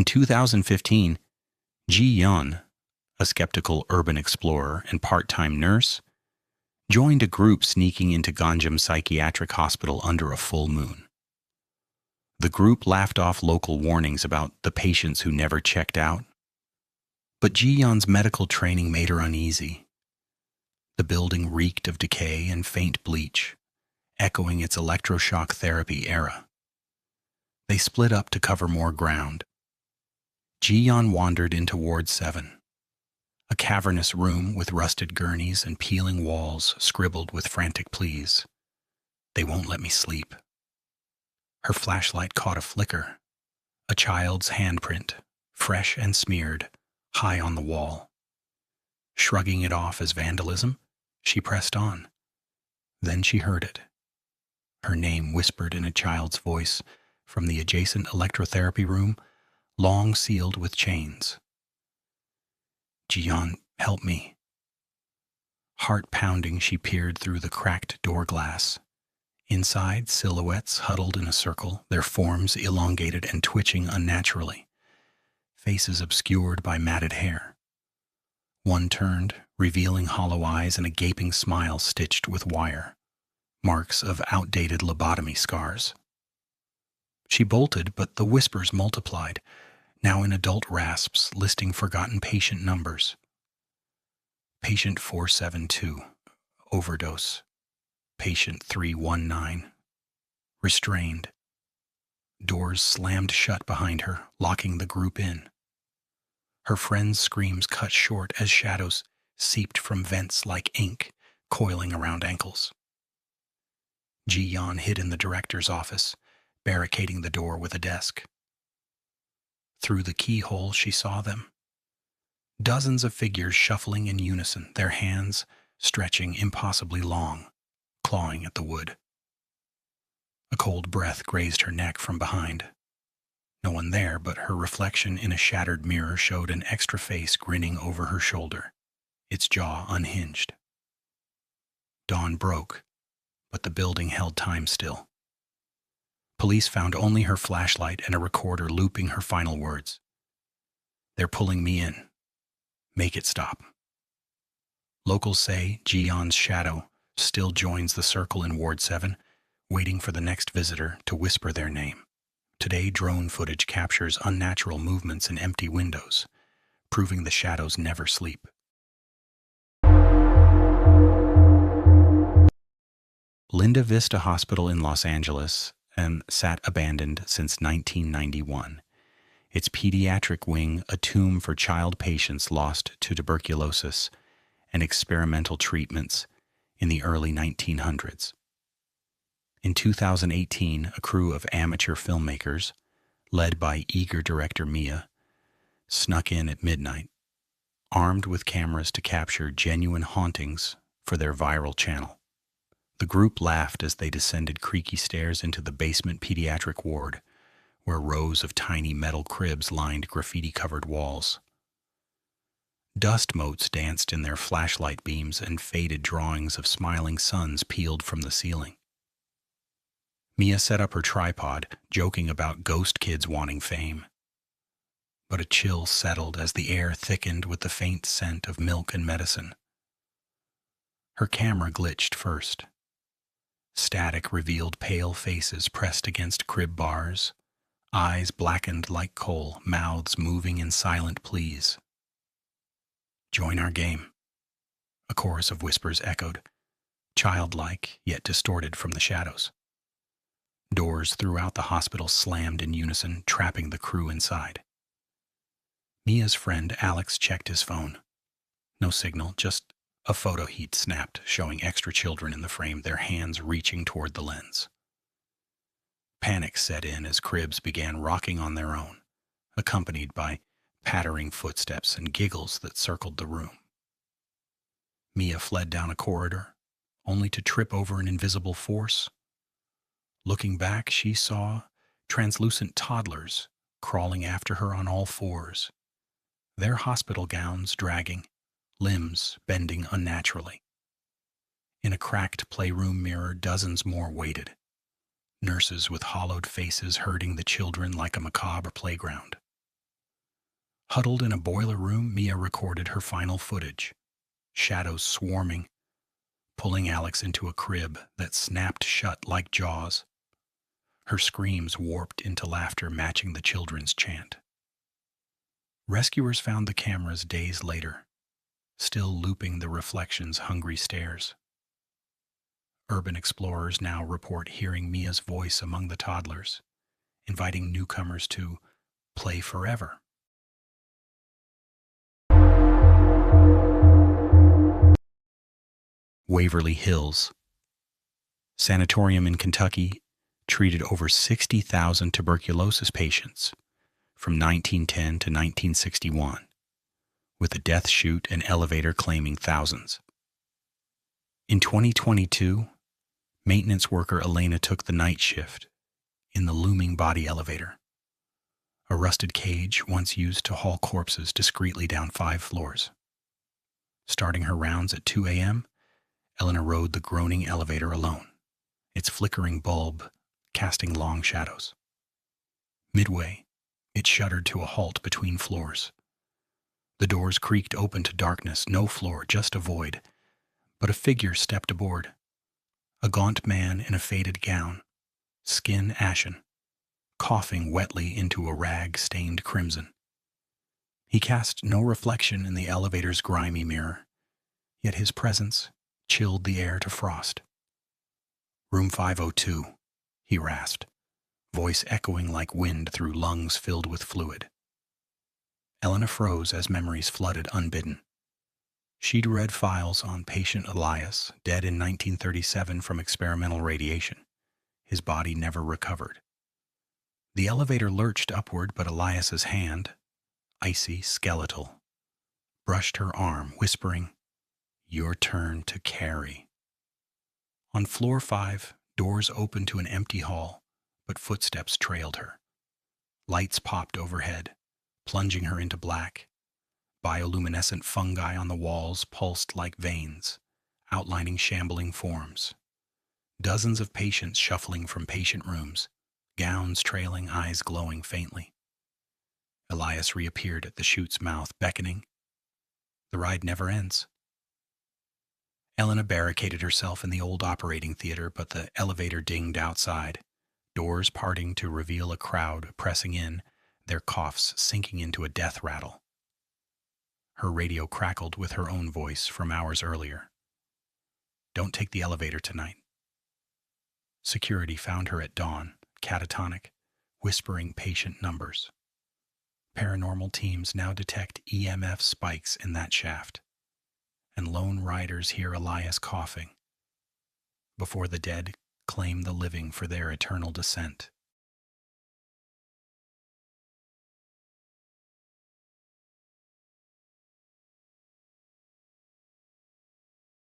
2015, Ji Yun, a skeptical urban explorer and part-time nurse, joined a group sneaking into Ganjam Psychiatric Hospital under a full moon. The group laughed off local warnings about the patients who never checked out. But Ji Yun's medical training made her uneasy. The building reeked of decay and faint bleach, echoing its electroshock therapy era. They split up to cover more ground. Ji Yun wandered into Ward 7, a cavernous room with rusted gurneys and peeling walls scribbled with frantic pleas. "They won't let me sleep." Her flashlight caught a flicker, a child's handprint, fresh and smeared, high on the wall. Shrugging it off as vandalism, she pressed on. Then she heard it. Her name whispered in a child's voice from the adjacent electrotherapy room, long sealed with chains. "Ji Yun, help me." Heart pounding, she peered through the cracked door glass. Inside, silhouettes huddled in a circle, their forms elongated and twitching unnaturally, faces obscured by matted hair. One turned, revealing hollow eyes and a gaping smile stitched with wire, marks of outdated lobotomy scars. She bolted, but the whispers multiplied, now in adult rasps listing forgotten patient numbers. Patient 472, overdose. Patient 319, restrained. Doors slammed shut behind her, locking the group in. Her friends' screams cut short as shadows seeped from vents like ink, coiling around ankles. Ji Yun hid in the director's office, barricading the door with a desk. Through the keyhole she saw them. Dozens of figures shuffling in unison, their hands stretching impossibly long, clawing at the wood. A cold breath grazed her neck from behind. No one there, but her reflection in a shattered mirror showed an extra face grinning over her shoulder, its jaw unhinged. Dawn broke, but the building held time still. Police found only her flashlight and a recorder looping her final words. "They're pulling me in. Make it stop." Locals say Ji Yun's shadow still joins the circle in Ward 7, waiting for the next visitor to whisper their name. Today, drone footage captures unnatural movements in empty windows, proving the shadows never sleep. Linda Vista Hospital in Los Angeles sat abandoned since 1991. Its pediatric wing a tomb for child patients lost to tuberculosis and experimental treatments in the early 1900s. In 2018, a crew of amateur filmmakers, led by eager director Mia, snuck in at midnight, armed with cameras to capture genuine hauntings for their viral channel. The group laughed as they descended creaky stairs into the basement pediatric ward, where rows of tiny metal cribs lined graffiti-covered walls. Dust motes danced in their flashlight beams and faded drawings of smiling suns peeled from the ceiling. Mia set up her tripod, joking about ghost kids wanting fame. But a chill settled as the air thickened with the faint scent of milk and medicine. Her camera glitched first. Static revealed pale faces pressed against crib bars, eyes blackened like coal, mouths moving in silent pleas. "Join our game," a chorus of whispers echoed, childlike yet distorted from the shadows. Doors throughout the hospital slammed in unison, trapping the crew inside. Mia's friend Alex checked his phone. No signal, just a photo he'd snapped showing extra children in the frame, their hands reaching toward the lens. Panic set in as cribs began rocking on their own, accompanied by pattering footsteps and giggles that circled the room. Mia fled down a corridor, only to trip over an invisible force. Looking back, she saw translucent toddlers crawling after her on all fours, their hospital gowns dragging, limbs bending unnaturally. In a cracked playroom mirror, dozens more waited, nurses with hollowed faces herding the children like a macabre playground. Huddled in a boiler room, Mia recorded her final footage. Shadows swarming, pulling Alex into a crib that snapped shut like jaws. Her screams warped into laughter matching the children's chant. Rescuers found the cameras days later, still looping the reflections' hungry stares. Urban explorers now report hearing Mia's voice among the toddlers, inviting newcomers to play forever. Waverly Hills Sanatorium in Kentucky treated over 60,000 tuberculosis patients from 1910 to 1961, with a death chute and elevator claiming thousands. In 2022, maintenance worker Elena took the night shift in the looming body elevator, a rusted cage once used to haul corpses discreetly down 5 floors. Starting her rounds at 2 a.m., Elena rode the groaning elevator alone, its flickering bulb casting long shadows. Midway, it shuddered to a halt between floors. The doors creaked open to darkness, no floor, just a void. But a figure stepped aboard. A gaunt man in a faded gown, skin ashen, coughing wetly into a rag stained crimson. He cast no reflection in the elevator's grimy mirror, yet his presence chilled the air to frost. "Room 502, he rasped, voice echoing like wind through lungs filled with fluid. Elena froze as memories flooded unbidden. She'd read files on patient Elias, dead in 1937 from experimental radiation. His body never recovered. The elevator lurched upward, but Elias's hand, icy, skeletal, brushed her arm, whispering, "Your turn to carry." On floor 5, doors opened to an empty hall, but footsteps trailed her. Lights popped overhead, plunging her into black. Bioluminescent fungi on the walls pulsed like veins, outlining shambling forms. Dozens of patients shuffling from patient rooms, gowns trailing, eyes glowing faintly. Elias reappeared at the chute's mouth, beckoning. The ride never ends. Elena barricaded herself in the old operating theater, but the elevator dinged outside, doors parting to reveal a crowd pressing in, their coughs sinking into a death rattle. Her radio crackled with her own voice from hours earlier. "Don't take the elevator tonight." Security found her at dawn, catatonic, whispering patient numbers. Paranormal teams now detect EMF spikes in that shaft, and lone riders hear Elias coughing before the dead claim the living for their eternal descent.